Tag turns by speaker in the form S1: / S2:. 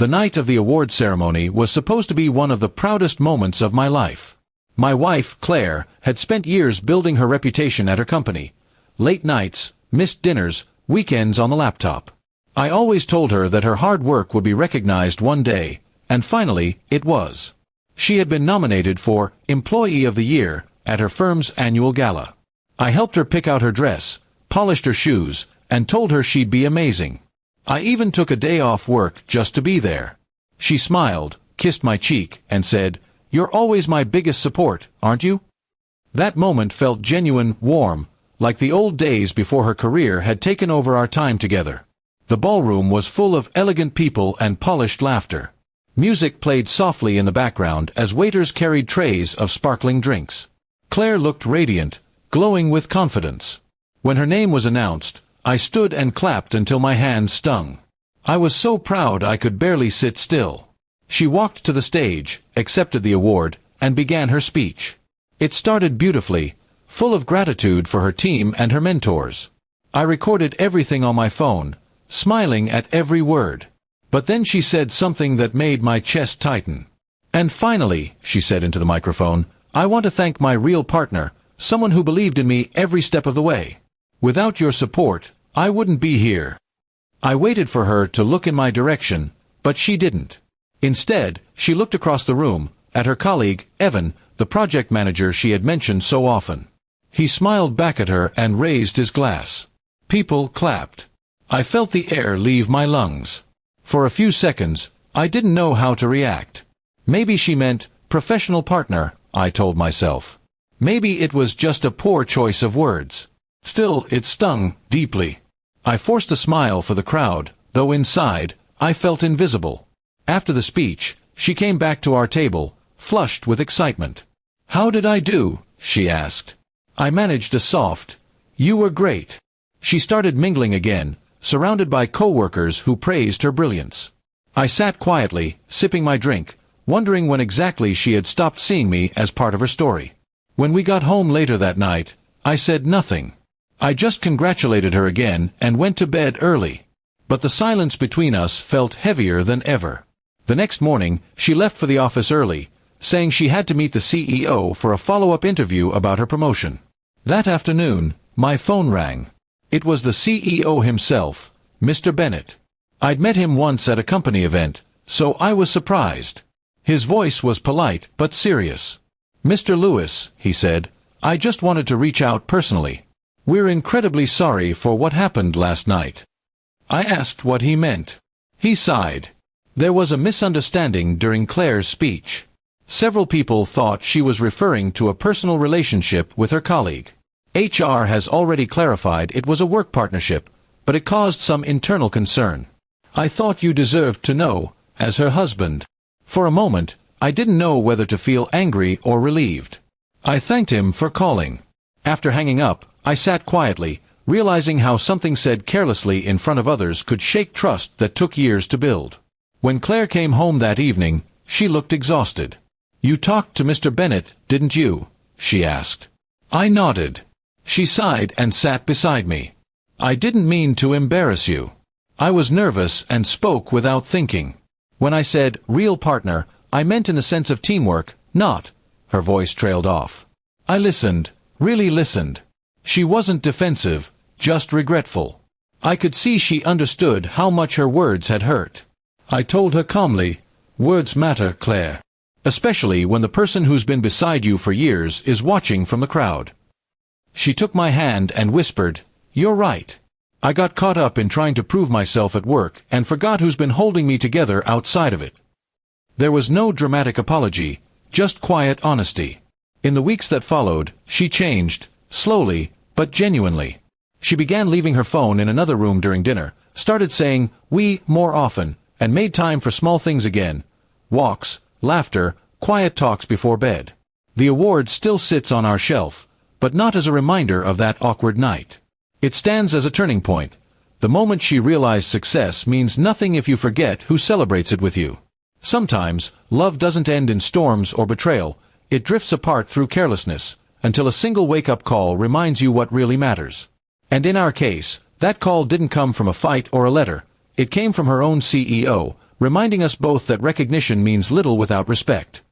S1: The night of the award ceremony was supposed to be one of the proudest moments of my life. My wife, Claire, had spent years building her reputation at her company. Late nights, missed dinners, weekends on the laptop. I always told her that her hard work would be recognized one day, and finally, it was. She had been nominated for Employee of the Year at her firm's annual gala. I helped her pick out her dress, polished her shoes, and told her she'd be amazing. I even took a day off work just to be there. She smiled, kissed my cheek, and said, "You're always my biggest support, aren't you?" That moment felt genuine, warm, like the old days before her career had taken over our time together. The ballroom was full of elegant people and polished laughter. Music played softly in the background as waiters carried trays of sparkling drinks. Claire looked radiant, glowing with confidence. When her name was announced, I stood and clapped until my hands stung. I was so proud I could barely sit still. She walked to the stage, accepted the award, and began her speech. It started beautifully, full of gratitude for her team and her mentors. I recorded everything on my phone, smiling at every word. But then she said something that made my chest tighten. "And finally," she said into the microphone, "I want to thank my real partner, someone who believed in me every step of the way. Without your support, I wouldn't be here." I waited for her to look in my direction, but she didn't. Instead, she looked across the room, at her colleague, Evan, the project manager she had mentioned so often. He smiled back at her and raised his glass. People clapped. I felt the air leave my lungs. For a few seconds, I didn't know how to react. Maybe she meant professional partner, I told myself. Maybe it was just a poor choice of words. Still, it stung deeply. I forced a smile for the crowd, though inside, I felt invisible. After the speech, she came back to our table, flushed with excitement. "How did I do?" she asked. I managed a soft, "You were great." She started mingling again, surrounded by co-workers who praised her brilliance. I sat quietly, sipping my drink, wondering when exactly she had stopped seeing me as part of her story. When we got home later that night, I said nothing. I just congratulated her again and went to bed early. But the silence between us felt heavier than ever. The next morning, she left for the office early, saying she had to meet the CEO for a follow-up interview about her promotion. That afternoon, my phone rang. It was the CEO himself, Mr. Bennett. I'd met him once at a company event, so I was surprised. His voice was polite but serious. "Mr. Lewis," he said, "I just wanted to reach out personally. We're incredibly sorry for what happened last night." I asked what he meant. He sighed. There was a misunderstanding during Claire's speech. Several people thought she was referring to a personal relationship with her colleague. HR has already clarified it was a work partnership, but it caused some internal concern. "I thought you deserved to know, as her husband." For a moment, I didn't know whether to feel angry or relieved. I thanked him for calling. After hanging up, I sat quietly, realizing how something said carelessly in front of others could shake trust that took years to build. When Claire came home that evening, she looked exhausted. "You talked to Mr. Bennett, didn't you?" she asked. I nodded. She sighed and sat beside me. "I didn't mean to embarrass you." I was nervous and spoke without thinking. When I said real partner, I meant in the sense of teamwork, not. Her voice trailed off. I listened, really listened. She wasn't defensive, just regretful. I could see she understood how much her words had hurt. I told her calmly, "Words matter, Claire. Especially when the person who's been beside you for years is watching from the crowd." She took my hand and whispered, "You're right. I got caught up in trying to prove myself at work and forgot who's been holding me together outside of it." There was no dramatic apology, just quiet honesty. In the weeks that followed, she changed, slowly, but genuinely. She began leaving her phone in another room during dinner, started saying "we" more often, and made time for small things again. Walks, laughter, quiet talks before bed. The award still sits on our shelf, but not as a reminder of that awkward night. It stands as a turning point. The moment she realized success means nothing if you forget who celebrates it with you. Sometimes, love doesn't end in storms or betrayal. It drifts apart through carelessness, until a single wake-up call reminds you what really matters. And in our case, that call didn't come from a fight or a letter. It came from her own CEO, reminding us both that recognition means little without respect.